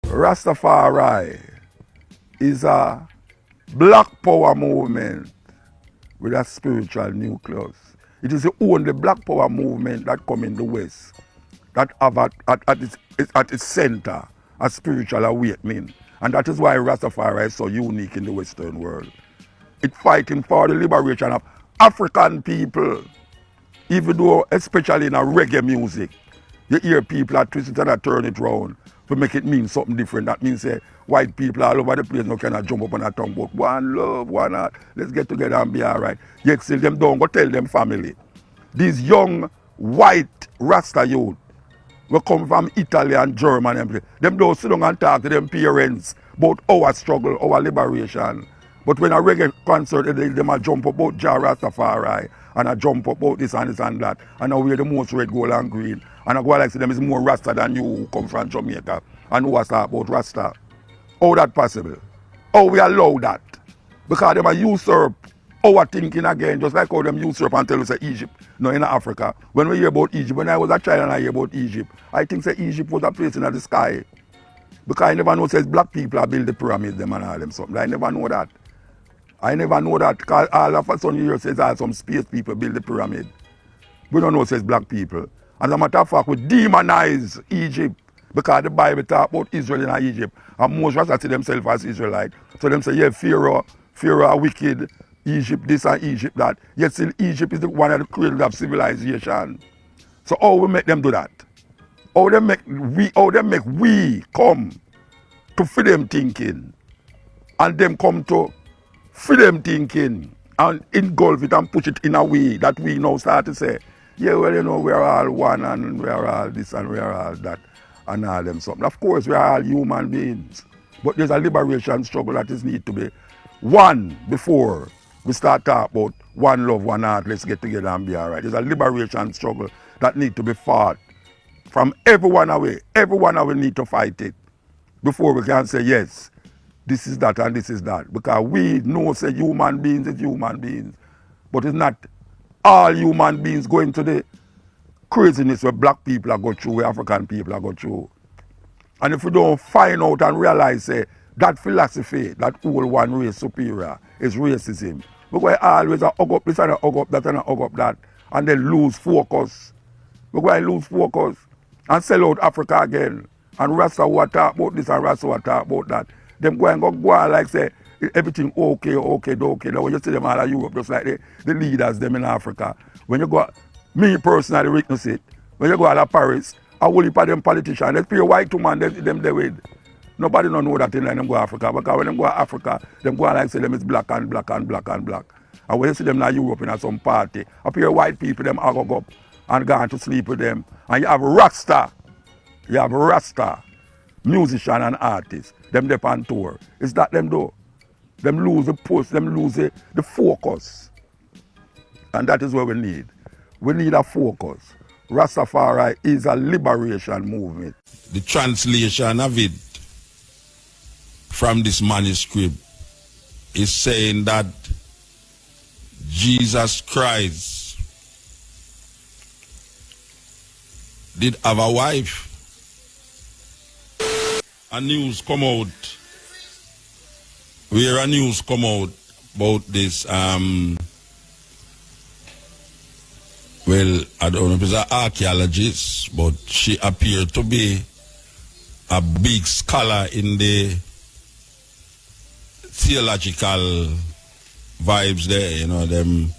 Rastafari is a black power movement with a spiritual nucleus. It is the only black power movement that come in the West that have at its center a spiritual awakening. And that is why Rastafari is so unique in the Western world. It's fighting for the liberation of African people, even though, especially in a reggae music, you hear people are twist it and turn it round to make it mean something different. That means white people all over the place now cannot jump up on a tongue about one love, one heart, let's get together and be all right. Yet still them don't go tell them family. These young white Rasta youth will come from Italy and Germany. Them don't sit down and talk to them parents about our struggle, our liberation. But when a reggae concert, them a jump about Jah Rastafari and a jump about this and this and that. And now we're the most red, gold and green. And I go like say them is more Rasta than you who come from Jamaica and who was talk about Rasta. How that possible? How we allow that? Because them a usurp our thinking again, just like how them usurp and tell us say Egypt, no in Africa. When we hear about Egypt, when I was a child and I hear about Egypt, I think say Egypt was a place in the sky. Because I never know says black people are build the pyramids them and all them something. I never know that. I never know that because all of a sudden you hear says some space people build the pyramid. We don't know says black people. As a matter of fact, we demonize Egypt because the Bible talk about Israel in Egypt. And most Rasta see themselves as Israelite. So them say, yeah, Pharaoh are wicked, Egypt this and Egypt that. Yet still Egypt is the one of the cradles of civilization. So how we make them do that? How they make we come to free them thinking. And them come to free them thinking and engulf it and push it in a way that we now start to say, yeah, well, you know, we're all one and we're all this and we're all that and all them something. Of course, we're all human beings. But there's a liberation struggle that is need to be won before we start talking about one love, one heart, let's get together and be all right. There's a liberation struggle that need to be fought from everyone away. Everyone away need to fight it before we can say, yes, this is that and this is that. Because we know say human beings is human beings. But it's not all human beings going to the craziness where black people are going through, where African people are going through. And if we don't find out and realize that philosophy, that whole one race superior is racism, we're going to always hug up this and hug up that and hug up that and then lose focus. We're going to lose focus and sell out Africa again. And Rasta will talk about this and Rasta will talk about that. Them go and go like say everything okay. Now when you see them all in Europe, just like the leaders them in Africa. When you go, me personally witness it. When you go to Paris, I will heap of them politicians. They pay white woman them they with. Nobody don't know that in them go to Africa. Because when them go to Africa, them go like say them is black and black and black and black. And when you see them in Europe in some party, up here white people them hug up and gone to sleep with them. And you have Rasta. Musician and artists, them dep on tour. It's that them do. Them lose the post, them lose the focus. And that is what we need. We need a focus. Rastafari is a liberation movement. The translation of it from this manuscript is saying that Jesus Christ did have a wife. A news come out about this well, I don't know if it's an archaeologist, but she appeared to be a big scholar in the theological vibes there, you know, them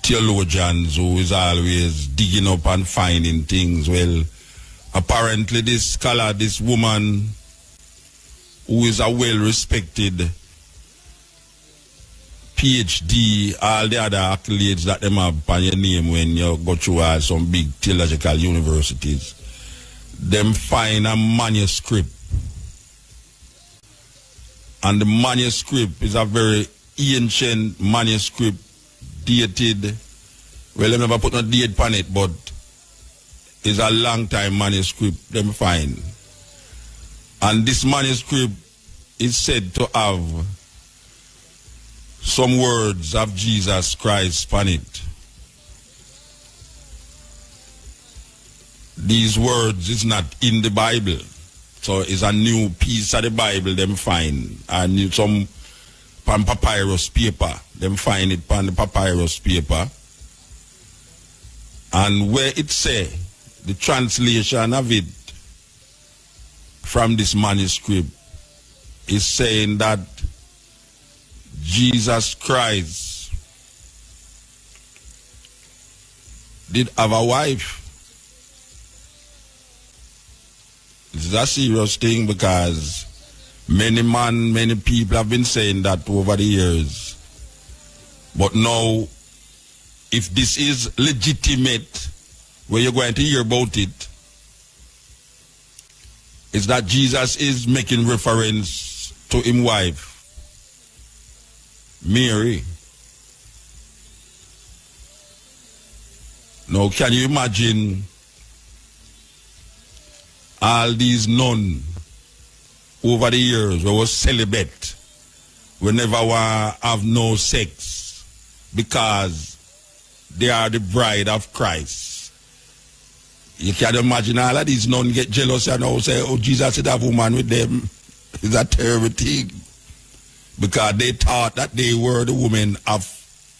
theologians who is always digging up and finding things. Well, apparently this scholar, this woman who is a well-respected PhD, all the other accolades that them have on your name when you go through some big theological universities, them find a manuscript. And the manuscript is a very ancient manuscript, dated, well, they never put no date on it, but it's a long time manuscript them find. And this manuscript is said to have some words of Jesus Christ on it. These words is not in the Bible. So it's a new piece of the Bible them find. And some on papyrus paper. Them find it on the papyrus paper. And where it say, the translation of it from this manuscript is saying that Jesus Christ did have a wife. This is a serious thing because many people have been saying that over the years. But now, if this is legitimate, where you're going to hear about it, is that Jesus is making reference to his wife, Mary. Now, can you imagine all these nuns over the years who were celibate, we never want to have no sex because they are the bride of Christ? You can imagine all of these nuns get jealous and now say, oh, Jesus should have a woman with them. It's a terrible thing. Because they thought that they were the women of,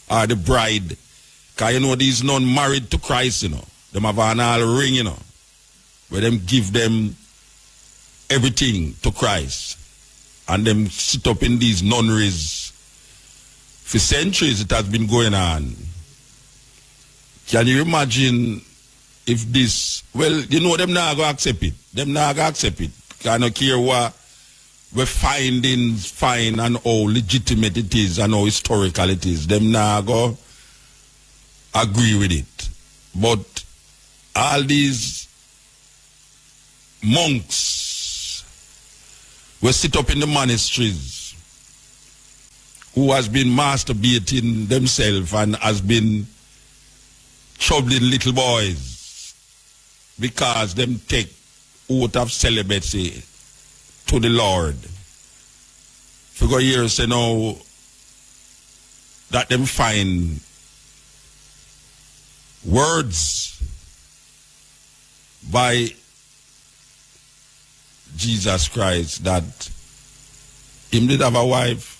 or the bride. Because you know, these nuns married to Christ, you know. Them have an all ring, you know. Where them give them everything to Christ. And them sit up in these nunneries. For centuries it has been going on. Can you imagine if this, well, you know, them not going to accept it. Them not going to accept it. I don't care what we're finding fine and how legitimate it is and how historical it is. Them not going to agree with it. But all these monks will sit up in the monasteries who has been masturbating themselves and has been troubling little boys because them take oath of celibacy to the Lord. For years, you know, that them find words by Jesus Christ that him did have a wife.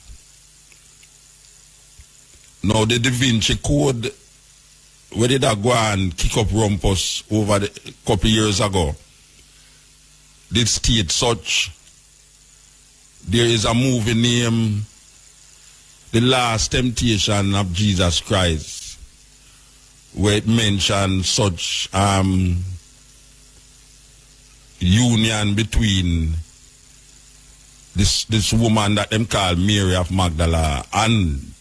Now the Da Vinci Code, where did I go and kick up rumpus over a couple years ago, did state such. There is a movie named The Last Temptation of Jesus Christ, where it mentions such union between this woman that them call Mary of Magdala and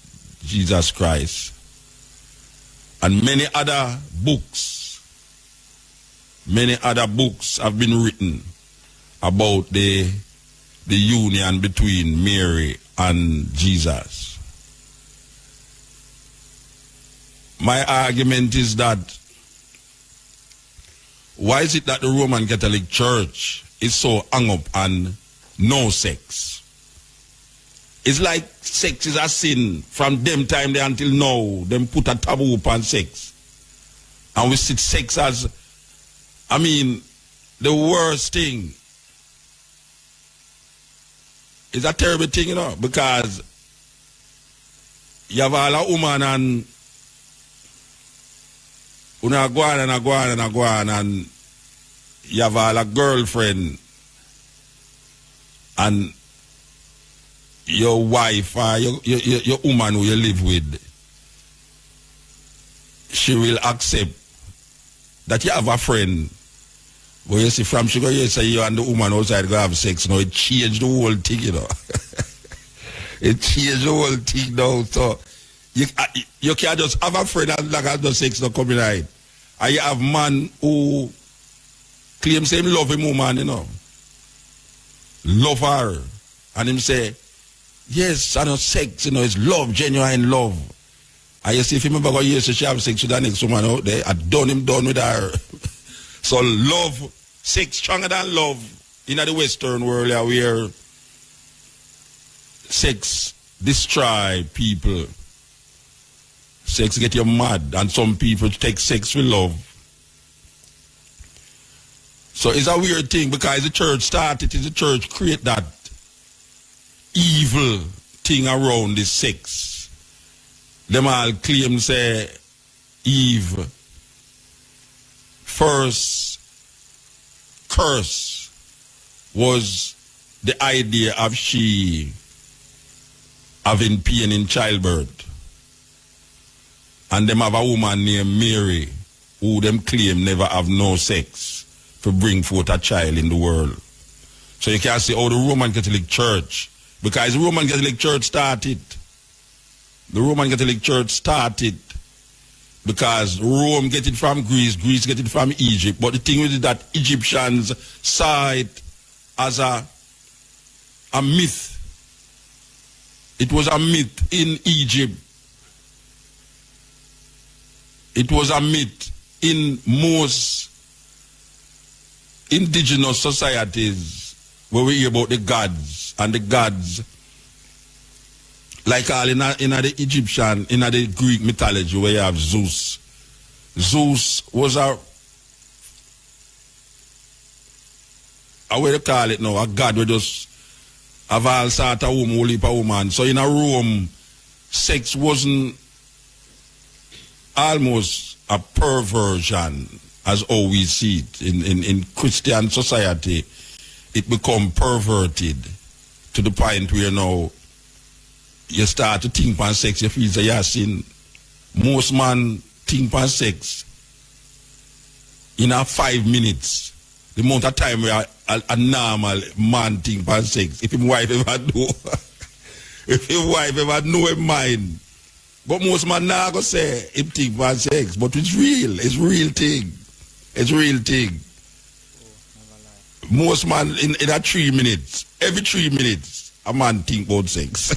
Jesus Christ. And many other books have been written about the union between Mary and Jesus. My argument is that why is it that the Roman Catholic Church is so hung up on no sex? It's like sex is a sin from them time there until now. Them put a taboo upon sex. And we see sex as, I mean, the worst thing. It's a terrible thing, you know, because you have all a woman and una go on and you have all a girlfriend and your wife or your woman who you live with, she will accept that you have a friend. But you see, from sugar, you say you and the woman outside go have sex. Now it changed the whole thing, you know. It changed the whole thing now. So you can't just have a friend and like the sex not coming right. And you have man who claims him love him woman, you know. Love her. And him say, yes, I know sex, you know, it's love, genuine love. And you see, if you remember what years she have sex with the next woman out there, I done him done with her. So love, sex stronger than love in the Western world where sex destroy people. Sex get you mad, and some people take sex with love. So it's a weird thing because the church started, the church create that evil thing around the sex. Them all claim say Eve first curse was the idea of she having pain in childbirth. And them have a woman named Mary who them claim never have no sex to bring forth a child in the world. So you can see how the Roman Catholic Church, because the Roman Catholic Church started. The Roman Catholic Church started because Rome get it from Greece, Greece get it from Egypt. But the thing with it that Egyptians saw it as a myth. It was a myth in Egypt. It was a myth in most indigenous societies where we hear about the gods, and the gods, like all in the Egyptian, in the Greek mythology where you have Zeus. Zeus was a what do you call it now, a god who just have all sort of woman, whole heap of woman. So in a Rome, sex wasn't almost a perversion as how we see it. In Christian society, it become perverted to the point where now you start to think about sex, you feel that you're sin. Most man think about sex in a 5 minutes. The amount of time where a normal man think about sex. If his wife ever know, if his wife ever know his mind. But most man now go say him think about sex. But it's real. It's real thing. It's real thing. Most man in a 3 minutes, every 3 minutes, a man think about sex.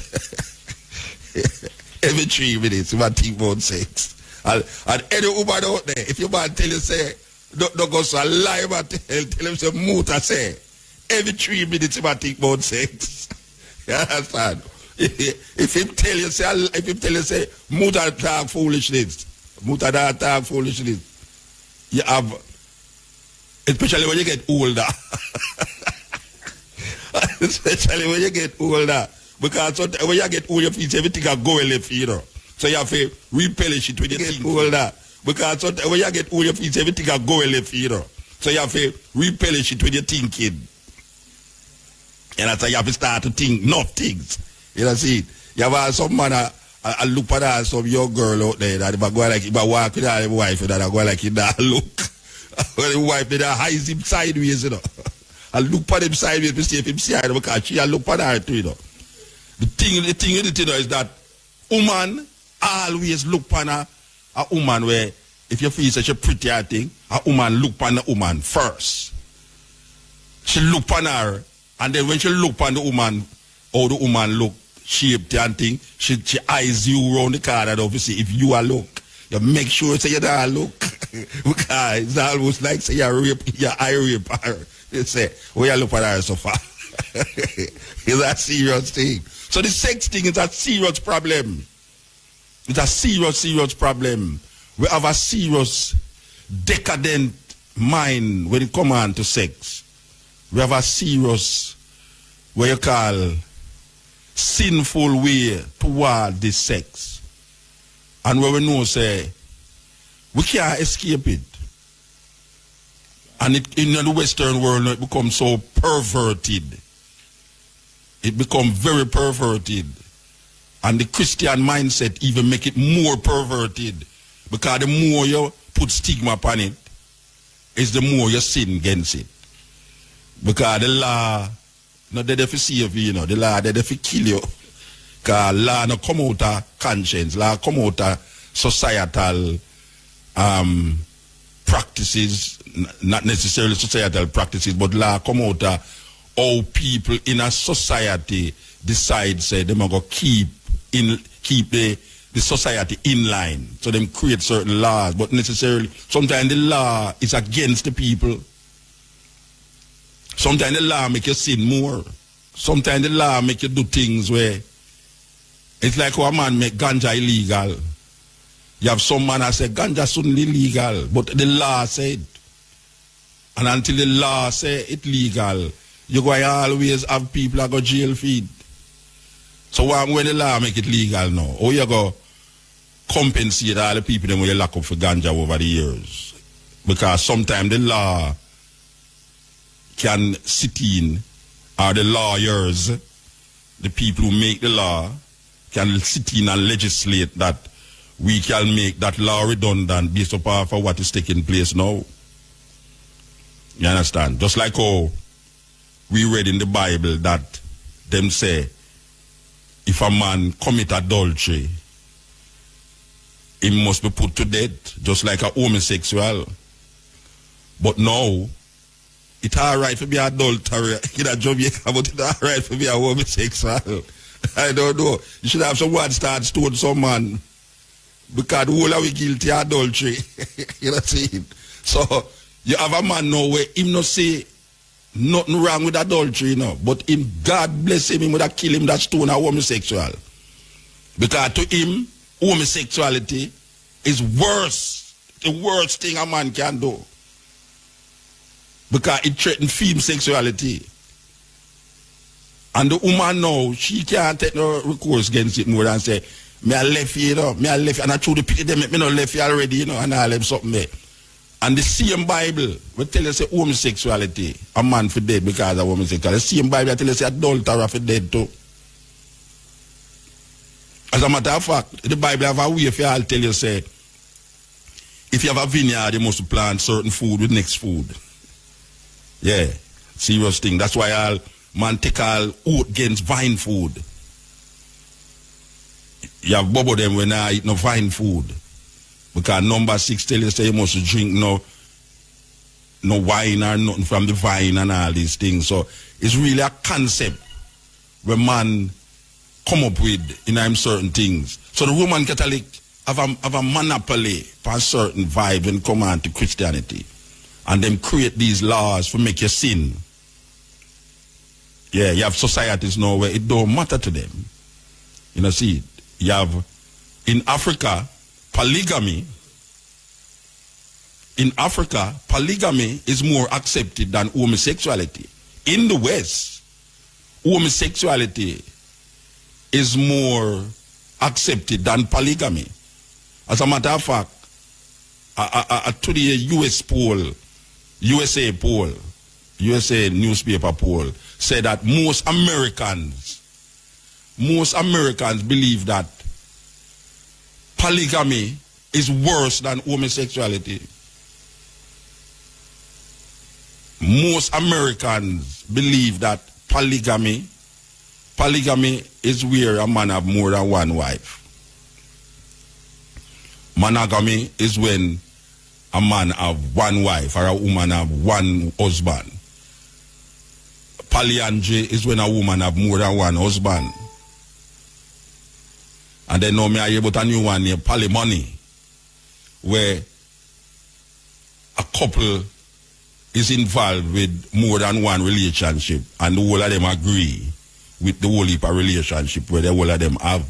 Every 3 minutes, a man think about sex. And any woman out there, if your man tell you say, don't go so lie about tell him say Muta say, every 3 minutes, a man think about sex. You understand? If him tell you say, Muta talk foolishness, Muta talk foolishness, you have, especially when you get older. Especially when you get older. Because when you get older, you feel everything can go left, you know. So you have to repelish it when you get older. Because when you get older, you feel everything can go left, you know. So you have to repelish it when you're thinking. And that's how you have to start to think enough things. You know, see, you have some man, I look at some young girl out there that if I go like, if I walk with her wife, that I go like, that look. When the wife, they eyes him sideways, you know. I look at him sideways to see if him see her, because she look at her too, you know. The thing you know, is that woman always look on a woman where, if you feel such a pretty thing, a woman look on the woman first. She look on her, and then when she look on the woman, how the woman look, shaped and thing, she eyes you around the car, and obviously if you are look, you make sure say you don't look. Because it's almost like say you eye rape her. You say, oh, you look at her so far. It's a serious thing. So the sex thing is a serious problem. It's a serious problem. We have a serious decadent mind when it comes on to sex. We have a serious, what you call, sinful way toward this sex. And where we know, say, we can't escape it. And in the Western world, it becomes so perverted. It becomes very perverted. And the Christian mindset even make it more perverted. Because the more you put stigma upon it, is the more you sin against it. Because the law, not there to save you, the law there to kill you. Because law not come out of conscience, law come out of societal practices, not necessarily societal practices, but law come out of how people in a society decide, say, they're going to keep the society in line. So them create certain laws, but necessarily, sometimes the law is against the people. Sometimes the law make you sin more. Sometimes the law make you do things where it's like how a man make ganja illegal. You have some man that say ganja shouldn't be illegal, but the law said. And until the law say it legal, you go always have people that go jail feed. So when the law make it legal now, or you go compensate all the people them when you lock up for ganja over the years. Because sometimes the law can sit in, or the lawyers, the people who make the law, can sit in and legislate that we can make that law redundant based upon for what is taking place now. You understand? Just like how we read in the Bible that them say, if a man commit adultery, he must be put to death, just like a homosexual. But now, it's all right for be an adulterer in a Jamaica, but it's all right for be a homosexual. I don't know. You should have someone start stone some man, because the whole of we guilty of adultery. You know what I'm saying? So, you have a man now where him not say nothing wrong with adultery, you know, but him, God bless him would have kill him that stone a homosexual. Because to him, homosexuality is worse, the worst thing a man can do. Because it threatens female sexuality. And the woman now, she can't take no recourse against it more than say, me I left you, you know, me I left you, and I truly pity them, me not left you already, you know, and I left something there. And the same Bible will tell us homosexuality, a man for dead because of homosexuality. The same Bible will tell us adultery for dead too. As a matter of fact, the Bible have a way if you all tell you, say, if you have a vineyard, you must plant certain food with next food. Yeah, serious thing. That's why all man take all oat against vine food. You have bubble them when I eat no vine food. Because number 6 tell you say you must drink no wine or nothing from the vine and all these things. So it's really a concept where man come up with in certain things. So the Roman Catholic have a monopoly for certain vibes and come on to Christianity. And them create these laws for make you sin. Yeah, you have societies now where it don't matter to them. You know, see, you have in Africa, polygamy. In Africa, polygamy is more accepted than homosexuality. In the West, homosexuality is more accepted than polygamy. As a matter of fact, to the USA newspaper poll, said that most Americans believe that polygamy is worse than homosexuality. Most Americans believe that polygamy is where a man have more than one wife. Monogamy is when a man have one wife or a woman have one husband. Polyandry is when a woman have more than one husband. And then now me I hear about a new one named polymony, where a couple is involved with more than one relationship and the whole of them agree with the whole heap of relationship where the whole of them have.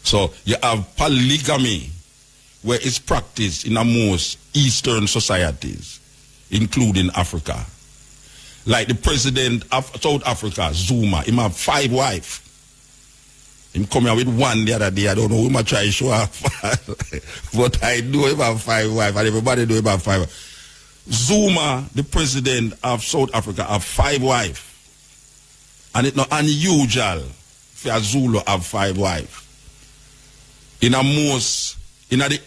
So you have polygamy, where it's practiced in the most Eastern societies, including Africa. Like the president of South Africa, Zuma, he have 5 wives. He come here with one the other day. I don't know who might try to show off. But I know him have 5 wives, and everybody know him have 5 wives. Zuma, the president of South Africa, have 5 wives. And it's not unusual for a Zulu have 5 wives. In the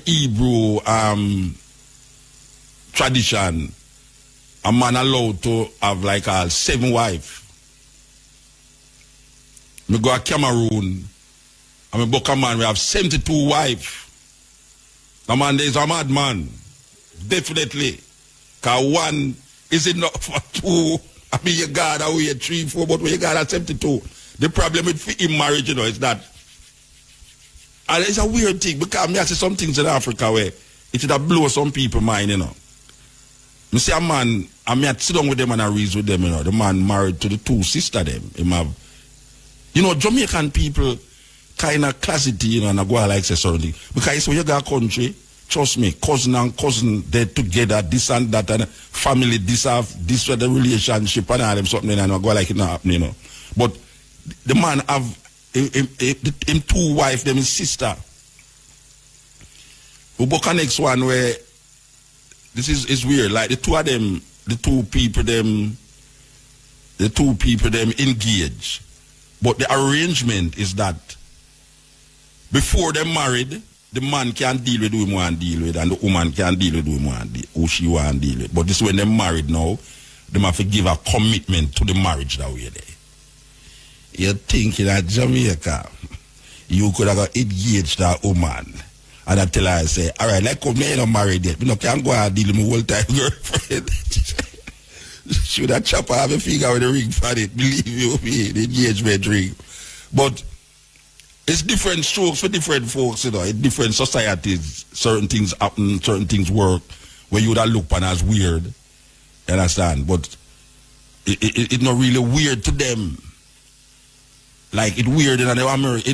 Hebrew tradition, a man allowed to have like 7 wives. Me go to Cameroon, and me book a man, we have 72 wives. The man there is a madman. Definitely. Because 1 is enough for 2. I mean, you got away 3, 4, but when you got 72. The problem with him marriage, you know, is that, and it's a weird thing, because I see some things in Africa where it should have blown some people mind, you know. I see a man, I mean, I sit down with them and I reason with them, you know. The man married to the 2 sisters, them. Him have, you know, Jamaican people kind of classity, you know, and I go like say something. Because when you go to a country, Trust me, cousin and cousin, they're together, this and that, and family, this with the relationship, and all them something, and go like it not happening, you know. But the man have him two wife, them his sister. We book a next one where this is weird. Like the two of them, the two people them engage. But the arrangement is that before they married, the man can deal with who he want to deal with, and the woman can deal with who she want to deal with. But this when they're married now, they have to give a commitment to the marriage that way there. You're thinking at Jamaica, you could have got engaged that woman. And I tell her, I say, all right, like come here, not married yet. I can't go and deal with my whole-time girlfriend. Should that chopper have a figure with a ring for it? Believe you me, the engagement ring. But it's different strokes for different folks, you know. In different societies, certain things happen, certain things work, where you would have looked upon as weird. You understand? But it's not really weird to them. Like it's weird in America,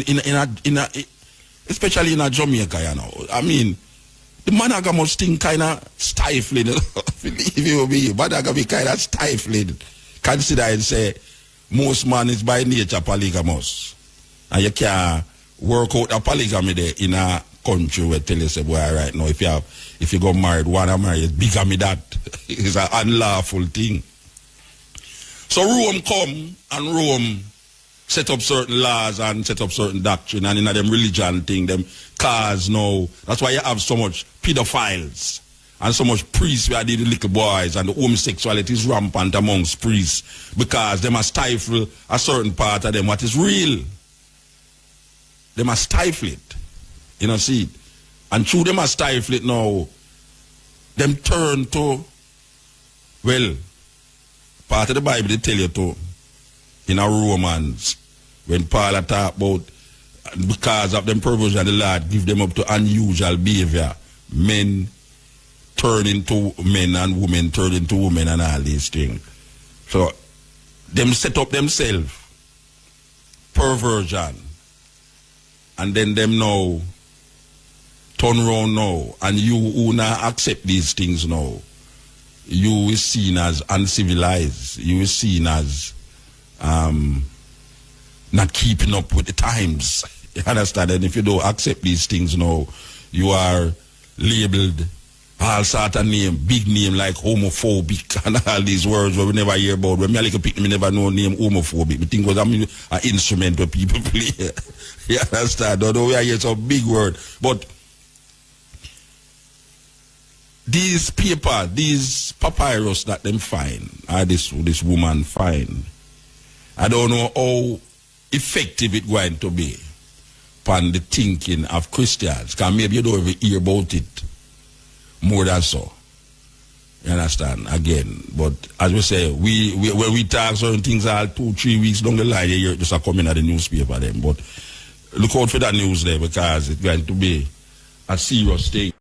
especially in Jamaica, you know. I mean, the monogamous thing kind of stifling. Believe you me, monogamy kind of stifling. Consider and say most man is by nature polygamous, and you can't work out a polygamy there in a country where tell you say, boy, right now if you go married, one of married, bigamy that is an unlawful thing. So Rome come and Rome set up certain laws and set up certain doctrine, and in them religion thing, them cars now. That's why you have so much pedophiles and so much priests where they the little boys, and the homosexuality is rampant amongst priests because they must stifle a certain part of them what is real. They must stifle it. You know, see it. And through them must stifle it now, them turn to, well, part of the Bible they tell you to, in our Romans, when Paul talk about because of them perversion, the Lord give them up to unusual behavior. Men turn into men and women turn into women and all these things. So them set up themselves perversion, and then them now turn around now, and you who now accept these things now, you is seen as uncivilized. You is seen as not keeping up with the times. You understand? And if you don't accept these things now, you are labeled all sort of name, big name like homophobic and all these words where we never hear about. When me like a pick, me never know name homophobic. We think was an instrument where people play. You understand? Although we hear some big word. But these paper, these papyrus that them find, or this woman find, I don't know how effective it's going to be upon the thinking of Christians. Because maybe you don't even hear about it more than so. You understand? Again. But as we say, we when we talk certain things all 2-3 weeks down the line, you hear it just coming at the newspaper then. But look out for that news there because it's going to be a serious thing.